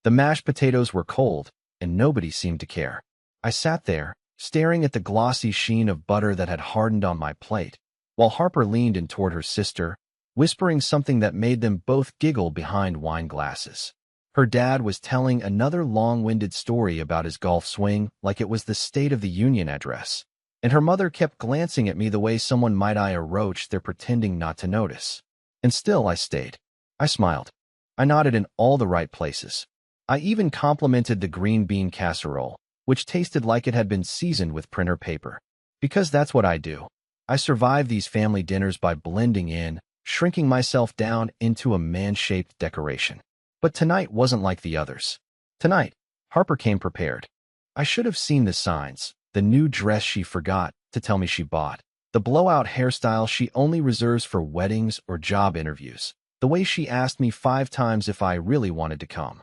The mashed potatoes were cold, and nobody seemed to care. I sat there, staring at the glossy sheen of butter that had hardened on my plate, while Harper leaned in toward her sister, whispering something that made them both giggle behind wine glasses. Her dad was telling another long-winded story about his golf swing like it was the State of the Union address, and her mother kept glancing at me the way someone might eye a roach they're pretending not to notice. And still I stayed. I smiled. I nodded in all the right places. I even complimented the green bean casserole, which tasted like it had been seasoned with printer paper. Because that's what I do. I survive these family dinners by blending in, shrinking myself down into a man-shaped decoration. But tonight wasn't like the others. Tonight, Harper came prepared. I should have seen the signs, the new dress she forgot to tell me she bought, the blowout hairstyle she only reserves for weddings or job interviews, the way she asked me 5 times if I really wanted to come.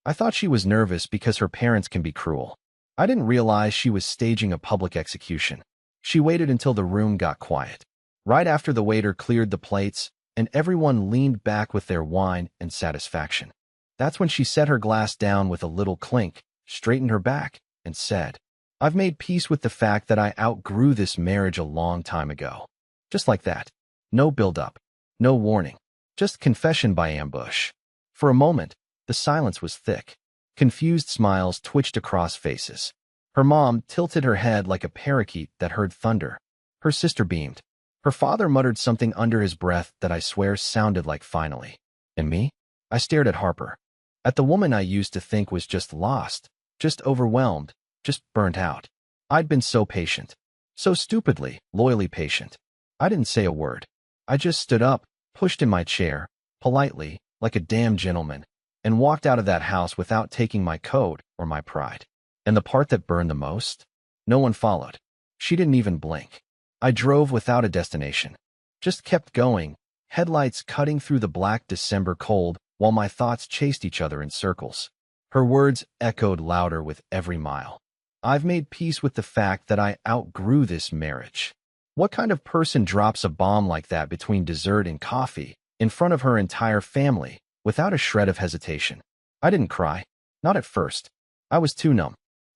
I thought she was nervous because her parents can be cruel. I didn't realize she was staging a public execution. She waited until the room got quiet. Right after the waiter cleared the plates, and everyone leaned back with their wine and satisfaction. That's when she set her glass down with a little clink, straightened her back, and said, "I've made peace with the fact that I outgrew this marriage a long time ago." Just like that. No build-up. No warning. Just confession by ambush. For a moment, the silence was thick. Confused smiles twitched across faces. Her mom tilted her head like a parakeet that heard thunder. Her sister beamed. Her father muttered something under his breath that I swear sounded like finally. And me? I stared at Harper. At the woman I used to think was just lost, just overwhelmed, just burnt out. I'd been so patient. So stupidly, loyally patient. I didn't say a word. I just stood up, pushed in my chair, politely, like a damn gentleman, and walked out of that house without taking my coat or my pride. And the part that burned the most? No one followed. She didn't even blink. I drove without a destination. Just kept going, headlights cutting through the black December cold while my thoughts chased each other in circles. Her words echoed louder with every mile. I've made peace with the fact that I outgrew this marriage. What kind of person drops a bomb like that between dessert and coffee, in front of her entire family, without a shred of hesitation? I didn't cry. Not at first. I was too numb.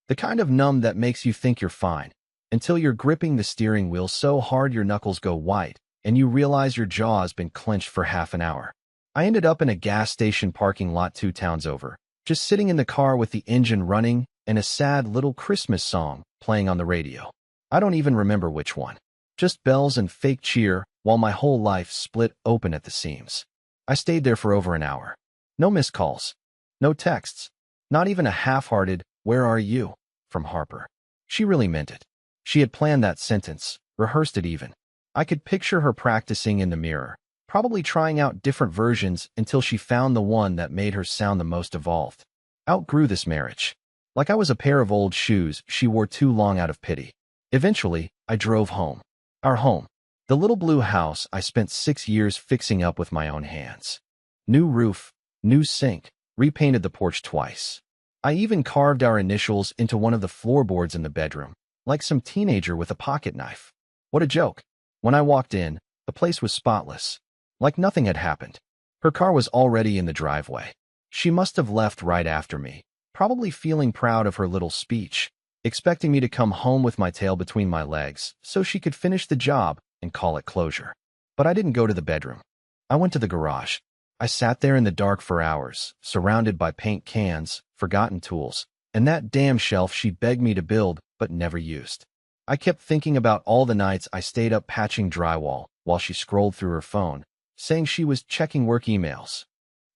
The kind of numb that makes you think you're fine, until you're gripping the steering wheel so hard your knuckles go white, and you realize your jaw has been clenched for half an hour. I ended up in a gas station parking lot 2 towns over, just sitting in the car with the engine running and a sad little Christmas song playing on the radio. I don't even remember which one. Just bells and fake cheer while my whole life split open at the seams. I stayed there for over an hour. No missed calls. No texts. Not even a half-hearted, "Where are you?" from Harper. She really meant it. She had planned that sentence, rehearsed it even. I could picture her practicing in the mirror, probably trying out different versions until she found the one that made her sound the most evolved. Outgrew this marriage. Like I was a pair of old shoes she wore too long out of pity. Eventually, I drove home. Our home. The little blue house I spent 6 years fixing up with my own hands. New roof, new sink, repainted the porch twice. I even carved our initials into one of the floorboards in the bedroom, like some teenager with a pocket knife. What a joke. When I walked in, the place was spotless, like nothing had happened. Her car was already in the driveway. She must have left right after me, probably feeling proud of her little speech, expecting me to come home with my tail between my legs so she could finish the job and call it closure. But I didn't go to the bedroom. I went to the garage. I sat there in the dark for hours, surrounded by paint cans, forgotten tools, and that damn shelf she begged me to build but never used. I kept thinking about all the nights I stayed up patching drywall while she scrolled through her phone, saying she was checking work emails.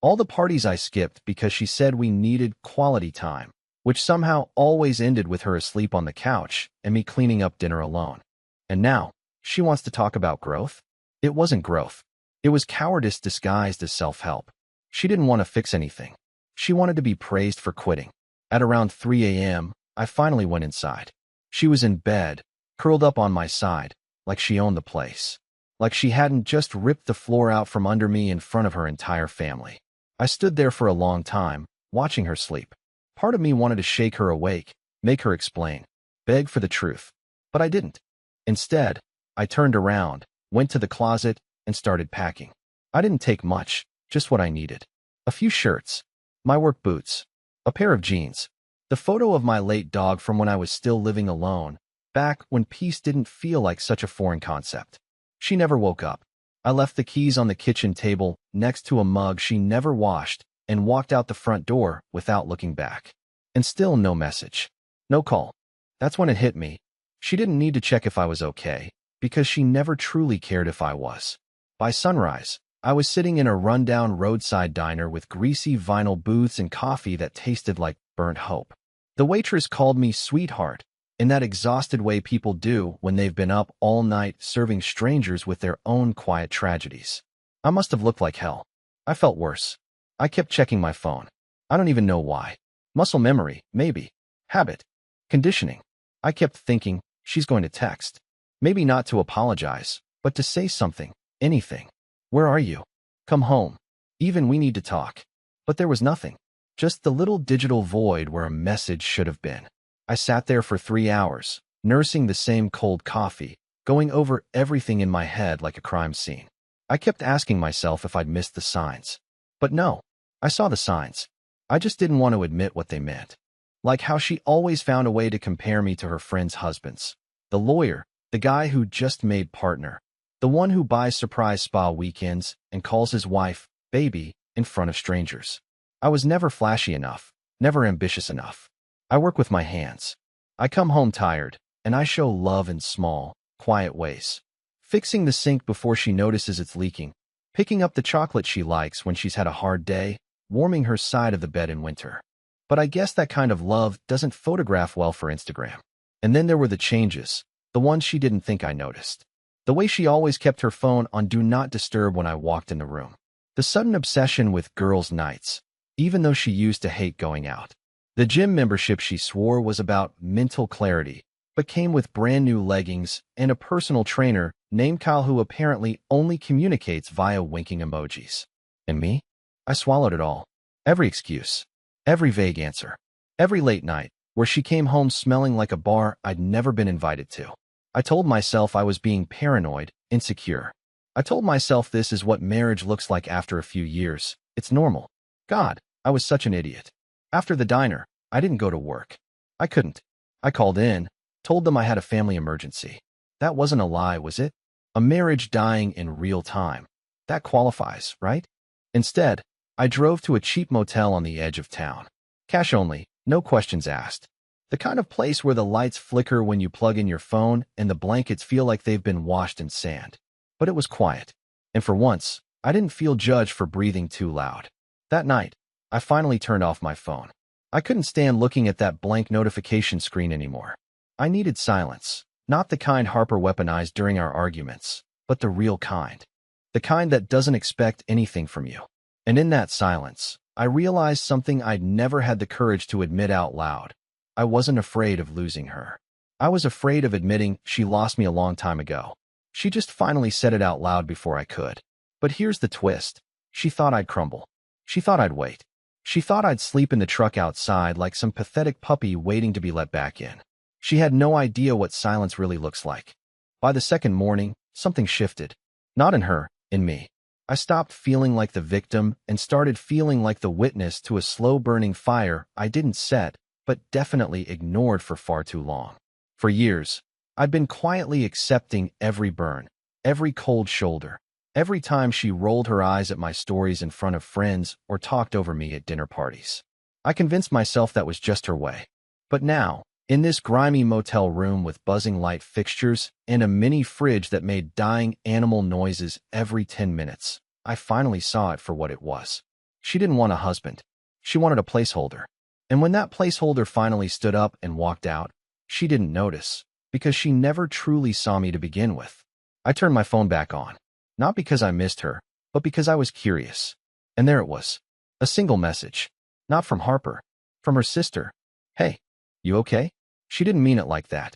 All the parties I skipped because she said we needed quality time, which somehow always ended with her asleep on the couch and me cleaning up dinner alone. And now, she wants to talk about growth? It wasn't growth. It was cowardice disguised as self-help. She didn't want to fix anything. She wanted to be praised for quitting. At around 3 a.m., I finally went inside. She was in bed, curled up on my side, like she owned the place. Like she hadn't just ripped the floor out from under me in front of her entire family. I stood there for a long time, watching her sleep. Part of me wanted to shake her awake, make her explain, beg for the truth. But I didn't. Instead, I turned around, went to the closet, and started packing. I didn't take much, just what I needed. A few shirts, my work boots, A pair of jeans. The photo of my late dog from when I was still living alone, back when peace didn't feel like such a foreign concept. She never woke up. I left the keys on the kitchen table next to a mug she never washed and walked out the front door without looking back. And still no message. No call. That's when it hit me. She didn't need to check if I was okay, because she never truly cared if I was. By sunrise, I was sitting in a rundown roadside diner with greasy vinyl booths and coffee that tasted like burnt hope. The waitress called me sweetheart, in that exhausted way people do when they've been up all night serving strangers with their own quiet tragedies. I must have looked like hell. I felt worse. I kept checking my phone. I don't even know why. Muscle memory, maybe. Habit. Conditioning. I kept thinking, she's going to text. Maybe not to apologize, but to say something, anything. Where are you? Come home. Even we need to talk. But there was nothing. Just the little digital void where a message should have been. I sat there for 3 hours, nursing the same cold coffee, going over everything in my head like a crime scene. I kept asking myself if I'd missed the signs. But no, I saw the signs. I just didn't want to admit what they meant. Like how she always found a way to compare me to her friends' husbands. The lawyer, the guy who just made partner, the one who buys surprise spa weekends and calls his wife, baby, in front of strangers. I was never flashy enough, never ambitious enough. I work with my hands. I come home tired, and I show love in small, quiet ways. Fixing the sink before she notices it's leaking, picking up the chocolate she likes when she's had a hard day, warming her side of the bed in winter. But I guess that kind of love doesn't photograph well for Instagram. And then there were the changes, the ones she didn't think I noticed. The way she always kept her phone on Do Not Disturb when I walked in the room. The sudden obsession with girls' nights, even though she used to hate going out. The gym membership she swore was about mental clarity, but came with brand new leggings and a personal trainer named Kyle who apparently only communicates via winking emojis. And me? I swallowed it all. Every excuse. Every vague answer. Every late night, where she came home smelling like a bar I'd never been invited to. I told myself I was being paranoid, insecure. I told myself this is what marriage looks like after a few years. It's normal. God, I was such an idiot. After the diner, I didn't go to work. I couldn't. I called in, told them I had a family emergency. That wasn't a lie, was it? A marriage dying in real time. That qualifies, right? Instead, I drove to a cheap motel on the edge of town. Cash only, no questions asked. The kind of place where the lights flicker when you plug in your phone and the blankets feel like they've been washed in sand. But it was quiet. And for once, I didn't feel judged for breathing too loud. That night, I finally turned off my phone. I couldn't stand looking at that blank notification screen anymore. I needed silence, not the kind Harper weaponized during our arguments, but the real kind. The kind that doesn't expect anything from you. And in that silence, I realized something I'd never had the courage to admit out loud. I wasn't afraid of losing her. I was afraid of admitting she lost me a long time ago. She just finally said it out loud before I could. But here's the twist. She thought I'd crumble. She thought I'd wait. She thought I'd sleep in the truck outside like some pathetic puppy waiting to be let back in. She had no idea what silence really looks like. By the second morning, something shifted. Not in her, in me. I stopped feeling like the victim and started feeling like the witness to a slow-burning fire I didn't set, but definitely ignored for far too long. For years, I'd been quietly accepting every burn, every cold shoulder, every time she rolled her eyes at my stories in front of friends or talked over me at dinner parties. I convinced myself that was just her way. But now, in this grimy motel room with buzzing light fixtures and a mini fridge that made dying animal noises every 10 minutes, I finally saw it for what it was. She didn't want a husband. She wanted a placeholder. And when that placeholder finally stood up and walked out, she didn't notice, because she never truly saw me to begin with. I turned my phone back on. Not because I missed her, but because I was curious. And there it was. A single message. Not from Harper. From her sister. Hey, you okay? She didn't mean it like that.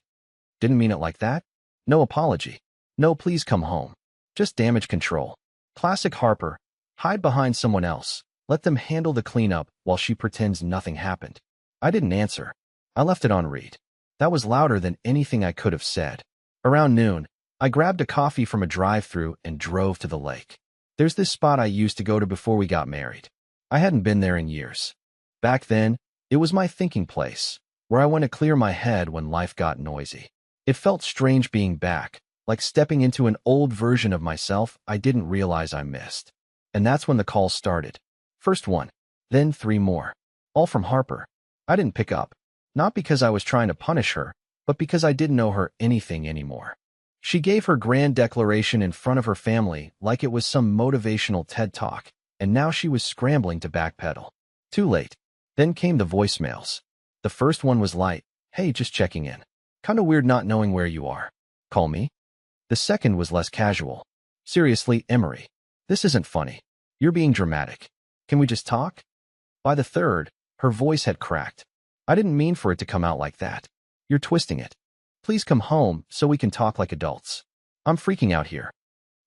Didn't mean it like that? No apology. No please come home. Just damage control. Classic Harper. Hide behind someone else. Let them handle the cleanup while she pretends nothing happened. I didn't answer. I left it on read. That was louder than anything I could have said. Around noon, I grabbed a coffee from a drive-thru and drove to the lake. There's this spot I used to go to before we got married. I hadn't been there in years. Back then, It was my thinking place, where I went to clear my head when life got noisy. It felt strange being back, like stepping into an old version of myself I didn't realize I missed. And that's when the calls started. First one, then 3 more. All from Harper. I didn't pick up, not because I was trying to punish her, but because I didn't owe her anything anymore. She gave her grand declaration in front of her family like it was some motivational TED Talk, and now she was scrambling to backpedal. Too late. Then came the voicemails. The first one was light. Hey, just checking in. Kinda weird not knowing where you are. Call me? The second was less casual. Seriously, Emery. This isn't funny. You're being dramatic. Can we just talk? By the third, her voice had cracked. I didn't mean for it to come out like that. You're twisting it. Please come home so we can talk like adults. I'm freaking out here.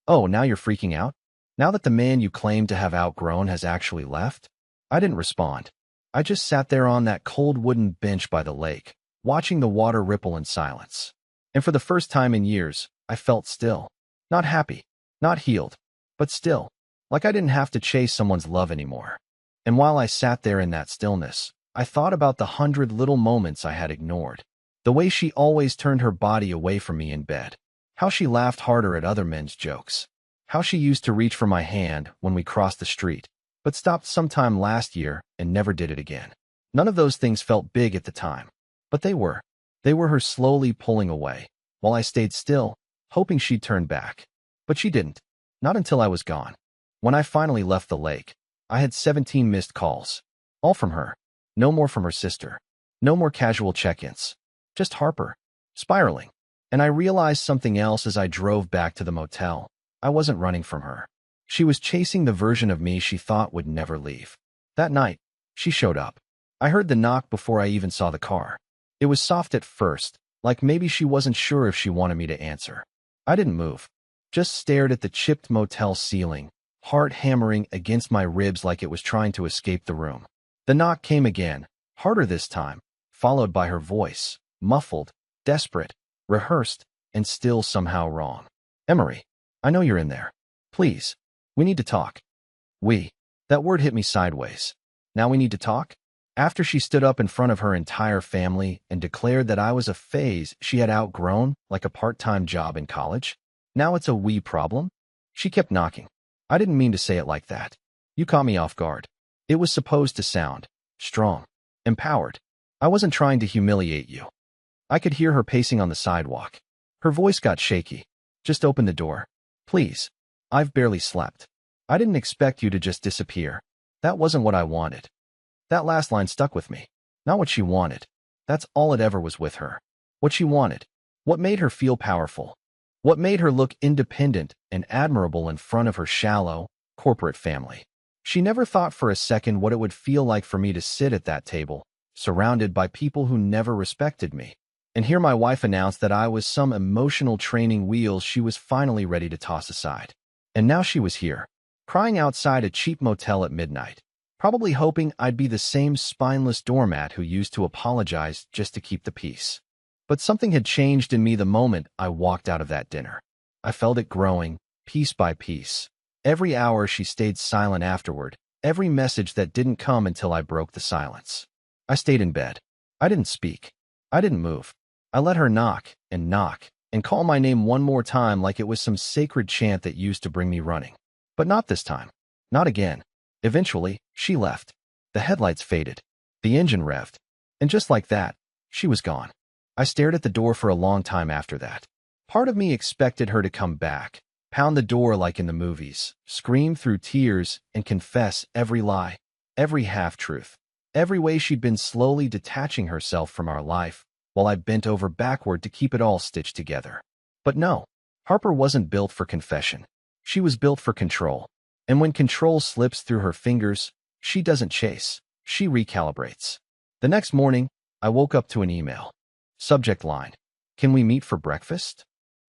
Oh, now you're freaking out? Now that the man you claimed to have outgrown has actually left? I didn't respond. I just sat there on that cold wooden bench by the lake, watching the water ripple in silence. And for the first time in years, I felt still. Not happy, not healed, but still, like I didn't have to chase someone's love anymore. And while I sat there in that stillness, I thought about the 100 little moments I had ignored. The way she always turned her body away from me in bed. How she laughed harder at other men's jokes. How she used to reach for my hand when we crossed the street, but stopped sometime last year and never did it again. None of those things felt big at the time, but they were. They were her slowly pulling away, while I stayed still, hoping she'd turn back. But she didn't. Not until I was gone. When I finally left the lake, I had 17 missed calls. All from her. No more from her sister. No more casual check-ins. Just Harper. Spiraling. And I realized something else as I drove back to the motel. I wasn't running from her. She was chasing the version of me she thought would never leave. That night, she showed up. I heard the knock before I even saw the car. It was soft at first, like maybe she wasn't sure if she wanted me to answer. I didn't move. Just stared at the chipped motel ceiling, heart hammering against my ribs like it was trying to escape the room. The knock came again, harder this time, followed by her voice, muffled, desperate, rehearsed, and still somehow wrong. Emery, I know you're in there. Please, we need to talk. That word hit me sideways. Now we need to talk? After she stood up in front of her entire family and declared that I was a phase she had outgrown like a part-time job in college, now it's a we problem? She kept knocking. I didn't mean to say it like that. You caught me off guard. It was supposed to sound strong, empowered. I wasn't trying to humiliate you. I could hear her pacing on the sidewalk. Her voice got shaky. Just open the door. Please. I've barely slept. I didn't expect you to just disappear. That wasn't what I wanted. That last line stuck with me. Not what she wanted. That's all it ever was with her. What she wanted. What made her feel powerful. What made her look independent and admirable in front of her shallow, corporate family. She never thought for a second what it would feel like for me to sit at that table, surrounded by people who never respected me, and hear my wife announce that I was some emotional training wheels she was finally ready to toss aside. And now she was here, crying outside a cheap motel at midnight, probably hoping I'd be the same spineless doormat who used to apologize just to keep the peace. But something had changed in me the moment I walked out of that dinner. I felt it growing, piece by piece. Every hour she stayed silent afterward, every message that didn't come until I broke the silence. I stayed in bed. I didn't speak. I didn't move. I let her knock, and call my name one more time like it was some sacred chant that used to bring me running. But not this time. Not again. Eventually, she left. The headlights faded. The engine revved. And just like that, she was gone. I stared at the door for a long time after that. Part of me expected her to come back, pound the door like in the movies, scream through tears, and confess every lie, every half-truth, every way she'd been slowly detaching herself from our life, while I bent over backward to keep it all stitched together. But no, Harper wasn't built for confession. She was built for control. And when control slips through her fingers, she doesn't chase, she recalibrates. The next morning, I woke up to an email. Subject line, can we meet for breakfast?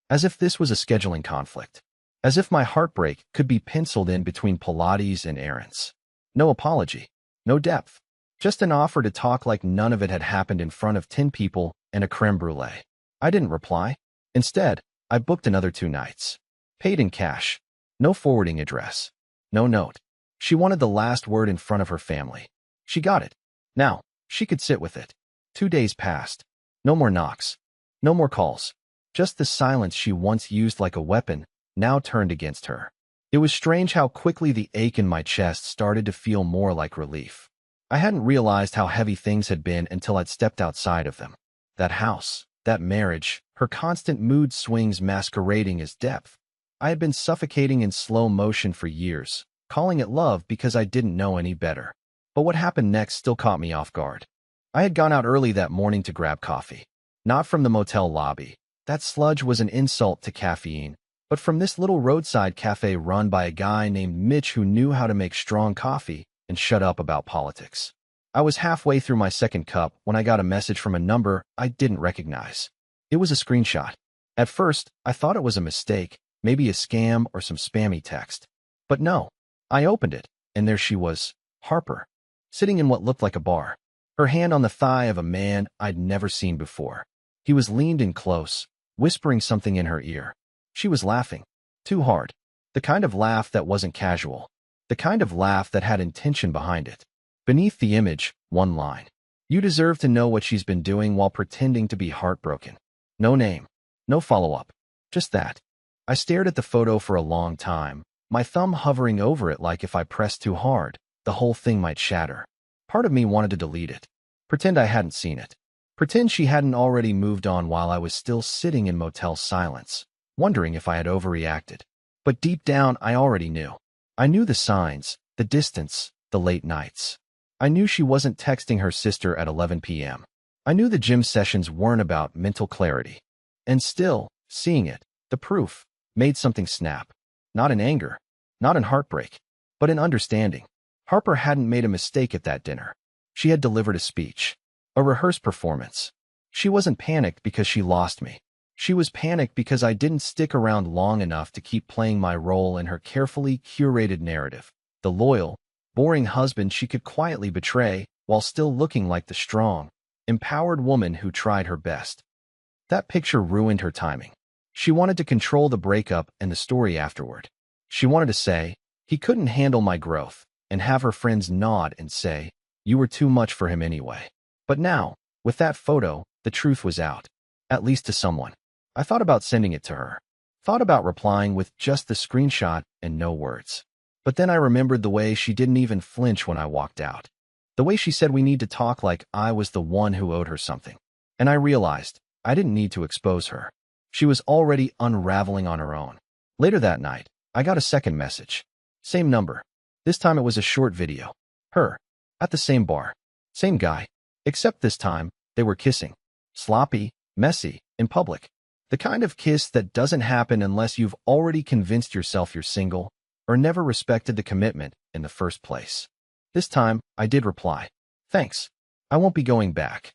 As if this was a scheduling conflict. As if my heartbreak could be penciled in between Pilates and errands. No apology, no depth. Just an offer to talk like none of it had happened in front of 10 people and a creme brulee. I didn't reply. Instead, I booked another 2 nights. Paid in cash. No forwarding address. No note. She wanted the last word in front of her family. She got it. Now, She could sit with it. 2 days passed. No more knocks. No more calls. Just the silence she once used like a weapon, now turned against her. It was strange how quickly the ache in my chest started to feel more like relief. I hadn't realized how heavy things had been until I'd stepped outside of them. That house, that marriage, her constant mood swings masquerading as depth. I had been suffocating in slow motion for years, calling it love because I didn't know any better. But what happened next still caught me off guard. I had gone out early that morning to grab coffee. Not from the motel lobby. That sludge was an insult to caffeine, but from this little roadside cafe run by a guy named Mitch who knew how to make strong coffee and shut up about politics. I was halfway through my second cup when I got a message from a number I didn't recognize. It was a screenshot. At first, I thought it was a mistake, maybe a scam or some spammy text. But no, I opened it, and there she was, Harper, sitting in what looked like a bar, her hand on the thigh of a man I'd never seen before. He was leaned in close, whispering something in her ear. She was laughing. Too hard. The kind of laugh that wasn't casual. The kind of laugh that had intention behind it. Beneath the image, one line. You deserve to know what she's been doing while pretending to be heartbroken. No name. No follow-up. Just that. I stared at the photo for a long time, my thumb hovering over it like if I pressed too hard, the whole thing might shatter. Part of me wanted to delete it. Pretend I hadn't seen it. Pretend she hadn't already moved on while I was still sitting in motel silence, wondering if I had overreacted. But deep down, I already knew. I knew the signs, the distance, the late nights. I knew she wasn't texting her sister at 11 p.m. I knew the gym sessions weren't about mental clarity. And still, seeing it, the proof, made something snap. Not in anger, not in heartbreak, but in understanding. Harper hadn't made a mistake at that dinner. She had delivered a speech. A rehearsed performance. She wasn't panicked because she lost me. She was panicked because I didn't stick around long enough to keep playing my role in her carefully curated narrative. The loyal, boring husband she could quietly betray while still looking like the strong, empowered woman who tried her best. That picture ruined her timing. She wanted to control the breakup and the story afterward. She wanted to say, he couldn't handle my growth, and have her friends nod and say, you were too much for him anyway. But now, with that photo, the truth was out. At least to someone. I thought about sending it to her. Thought about replying with just the screenshot and no words. But then I remembered the way she didn't even flinch when I walked out. The way she said we need to talk like I was the one who owed her something. And I realized I didn't need to expose her. She was already unraveling on her own. Later that night, I got a second message. Same number. This time it was a short video. Her. At the same bar. Same guy. Except this time, they were kissing. Sloppy, messy, in public. The kind of kiss that doesn't happen unless you've already convinced yourself you're single, or never respected the commitment in the first place. This time, I did reply. Thanks. I won't be going back.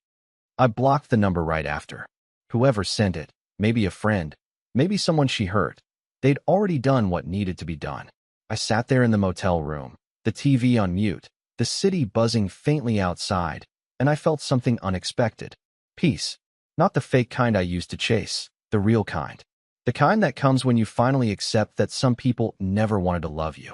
I blocked the number right after. Whoever sent it, maybe a friend, maybe someone she hurt, they'd already done what needed to be done. I sat there in the motel room, the TV on mute, the city buzzing faintly outside, and I felt something unexpected. Peace. Not the fake kind I used to chase, the real kind. The kind that comes when you finally accept that some people never wanted to love you.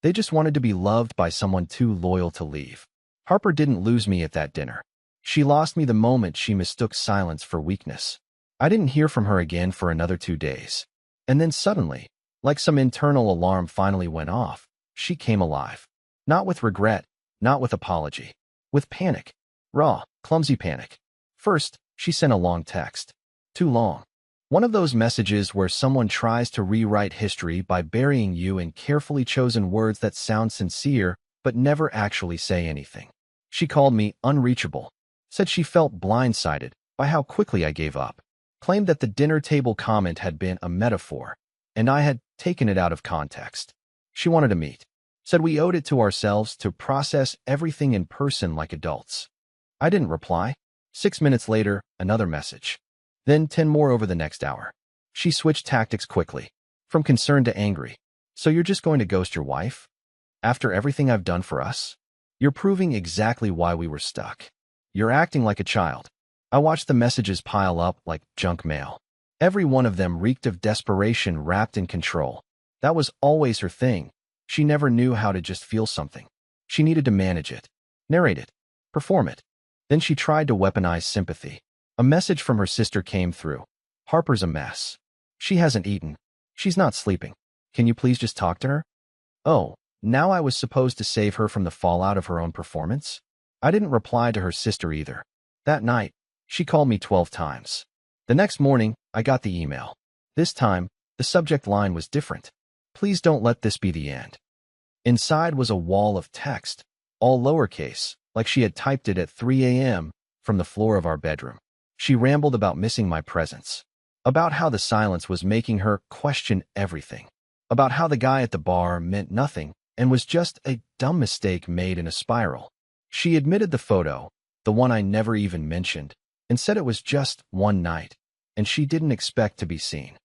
They just wanted to be loved by someone too loyal to leave. Harper didn't lose me at that dinner. She lost me the moment she mistook silence for weakness. I didn't hear from her again for another 2 days. And then suddenly, like some internal alarm finally went off, she came alive. Not with regret, not with apology. With panic. Raw, clumsy panic. First, she sent a long text. Too long. One of those messages where someone tries to rewrite history by burying you in carefully chosen words that sound sincere but never actually say anything. She called me unreachable. Said she felt blindsided by how quickly I gave up. Claimed that the dinner table comment had been a metaphor, and I had taken it out of context. She wanted to meet. Said we owed it to ourselves to process everything in person like adults. I didn't reply. 6 minutes later, another message. Then 10 more over the next hour. She switched tactics quickly. From concerned to angry. So you're just going to ghost your wife? After everything I've done for us? You're proving exactly why we were stuck. You're acting like a child. I watched the messages pile up like junk mail. Every one of them reeked of desperation wrapped in control. That was always her thing. She never knew how to just feel something. She needed to manage it, narrate it, perform it. Then she tried to weaponize sympathy. A message from her sister came through. Harper's a mess. She hasn't eaten. She's not sleeping. Can you please just talk to her? Oh, now I was supposed to save her from the fallout of her own performance? I didn't reply to her sister either. That night, she called me 12 times. The next morning, I got the email. This time, the subject line was different. Please don't let this be the end. Inside was a wall of text, all lowercase, like she had typed it at 3 a.m. from the floor of our bedroom. She rambled about missing my presence, about how the silence was making her question everything, about how the guy at the bar meant nothing and was just a dumb mistake made in a spiral. She admitted the photo, the one I never even mentioned, and said it was just one night, and she didn't expect to be seen.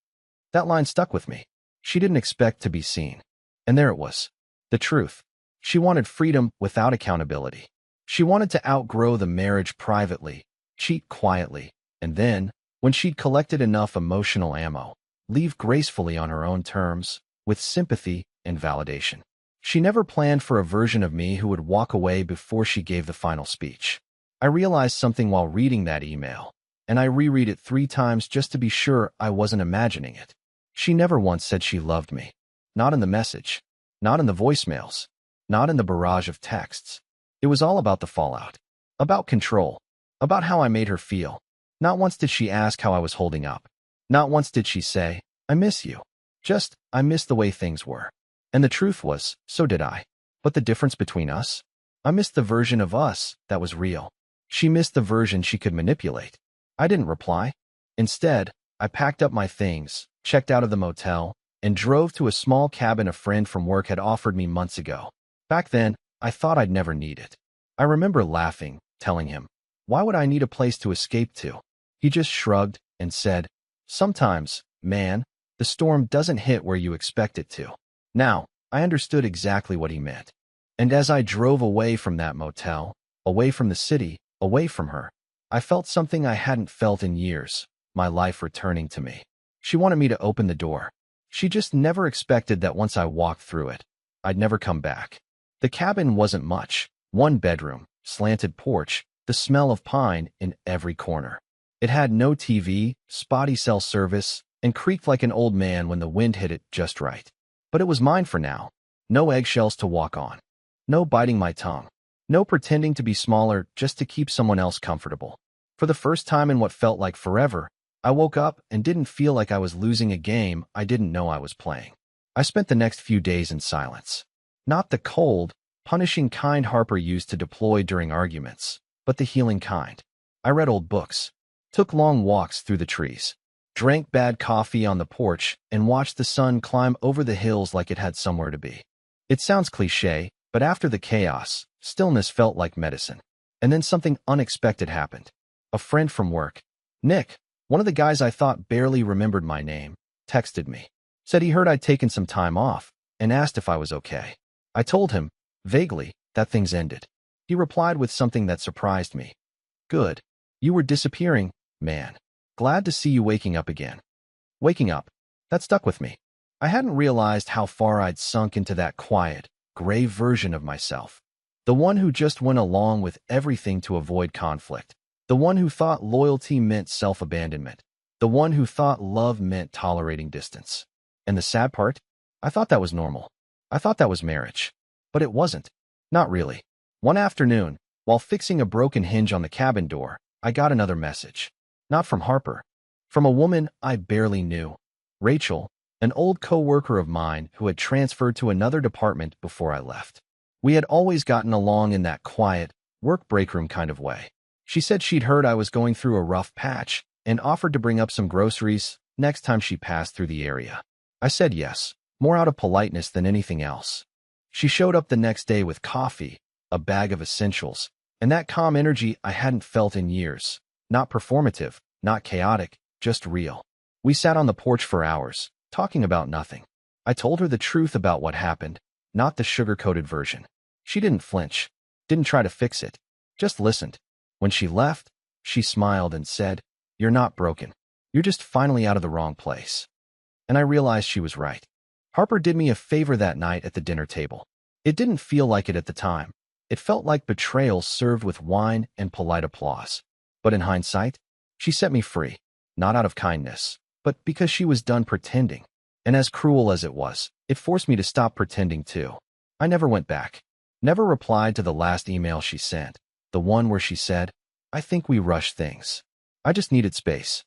That line stuck with me. She didn't expect to be seen. And there it was. The truth. She wanted freedom without accountability. She wanted to outgrow the marriage privately, cheat quietly, and then, when she'd collected enough emotional ammo, leave gracefully on her own terms, with sympathy and validation. She never planned for a version of me who would walk away before she gave the final speech. I realized something while reading that email, and I reread it 3 times just to be sure I wasn't imagining it. She never once said she loved me. Not in the message. Not in the voicemails. Not in the barrage of texts. It was all about the fallout. About control. About how I made her feel. Not once did she ask how I was holding up. Not once did she say, I miss you. Just, I miss the way things were. And the truth was, so did I. But the difference between us? I missed the version of us that was real. She missed the version she could manipulate. I didn't reply. Instead, I packed up my things, checked out of the motel, and drove to a small cabin a friend from work had offered me months ago. Back then, I thought I'd never need it. I remember laughing, telling him, why would I need a place to escape to? He just shrugged and said, sometimes, man, the storm doesn't hit where you expect it to. Now, I understood exactly what he meant. And as I drove away from that motel, away from the city, away from her, I felt something I hadn't felt in years, my life returning to me. She wanted me to open the door. She just never expected that once I walked through it, I'd never come back. The cabin wasn't much. 1 bedroom, slanted porch, the smell of pine in every corner. It had no TV, spotty cell service, and creaked like an old man when the wind hit it just right. But it was mine for now. No eggshells to walk on. No biting my tongue. No pretending to be smaller just to keep someone else comfortable. For the first time in what felt like forever, I woke up and didn't feel like I was losing a game I didn't know I was playing. I spent the next few days in silence. Not the cold, punishing kind Harper used to deploy during arguments, but the healing kind. I read old books, took long walks through the trees, drank bad coffee on the porch, and watched the sun climb over the hills like it had somewhere to be. It sounds cliché, but after the chaos, stillness felt like medicine. And then something unexpected happened. A friend from work, Nick, one of the guys I thought barely remembered my name, texted me. Said he heard I'd taken some time off, and asked if I was okay. I told him, vaguely, that things ended. He replied with something that surprised me. Good. You were disappearing, man. Glad to see you waking up again. Waking up. That stuck with me. I hadn't realized how far I'd sunk into that quiet, grave version of myself. The one who just went along with everything to avoid conflict. The one who thought loyalty meant self-abandonment. The one who thought love meant tolerating distance. And the sad part? I thought that was normal. I thought that was marriage. But it wasn't. Not really. One afternoon, while fixing a broken hinge on the cabin door, I got another message. Not from Harper. From a woman I barely knew. Rachel, an old co-worker of mine who had transferred to another department before I left. We had always gotten along in that quiet, work break room kind of way. She said she'd heard I was going through a rough patch and offered to bring up some groceries next time she passed through the area. I said yes, more out of politeness than anything else. She showed up the next day with coffee, a bag of essentials, and that calm energy I hadn't felt in years. Not performative, not chaotic, just real. We sat on the porch for hours, talking about nothing. I told her the truth about what happened, not the sugar-coated version. She didn't flinch, didn't try to fix it, just listened. When she left, she smiled and said, "You're not broken. You're just finally out of the wrong place." And I realized she was right. Harper did me a favor that night at the dinner table. It didn't feel like it at the time. It felt like betrayal served with wine and polite applause. But in hindsight, she set me free, not out of kindness, but because she was done pretending. And as cruel as it was, it forced me to stop pretending too. I never went back. Never replied to the last email she sent, the one where she said, "I think we rushed things. I just needed space."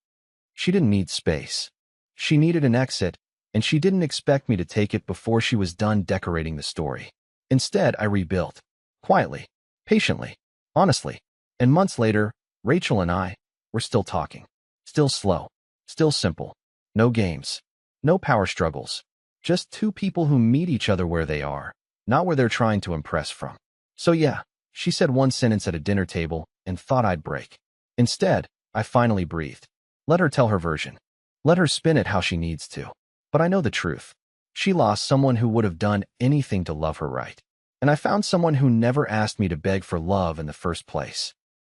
She didn't need space. She needed an exit, and she didn't expect me to take it before she was done decorating the story. Instead, I rebuilt. Quietly, patiently, honestly. And months later, Rachel and I were still talking. Still slow. Still simple. No games. No power struggles. Just two people who meet each other where they are, not where they're trying to impress from. So yeah, she said one sentence at a dinner table and thought I'd break. Instead, I finally breathed. Let her tell her version. Let her spin it how she needs to. But I know the truth. She lost someone who would have done anything to love her right. And I found someone who never asked me to beg for love in the first place.